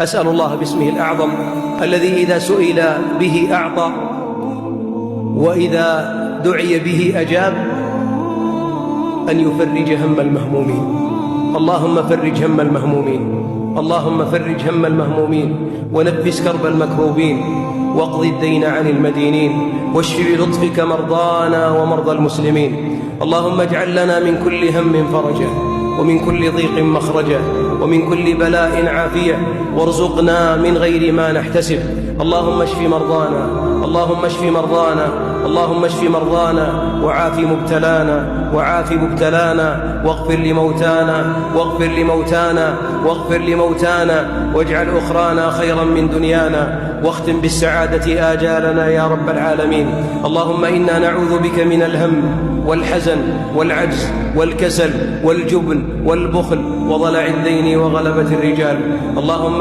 أسأل الله باسمه الأعظم الذي إذا سئل به أعطى وإذا دعي به أجاب أن يفرج هم المهمومين. اللهم فرج هم المهمومين، اللهم فرج هم المهمومين، ونفس كرب المكروبين، واقض الدين عن المدينين، واشف بلطفك مرضانا ومرضى المسلمين. اللهم اجعل لنا من كل هم فرجا، ومن كل ضيق مخرجا، ومن كل بلاء عافية، وارزقنا من غير ما نحتسب. اللهم اشف مرضانا، اللهم اشف مرضانا، اللهم اشف مرضانا، وعاف مبتلانا، وعاف مبتلانا، واغفر لموتانا، واغفر لموتانا، واغفر لموتانا، واجعل أخرانا خيرا من دنيانا، واختم بالسعادة آجالنا يا رب العالمين. اللهم إنا نعوذ بك من الهم والحزن والعجز والكسل والجبن والبخل وضلع الدين وغلبة الرجال. اللهم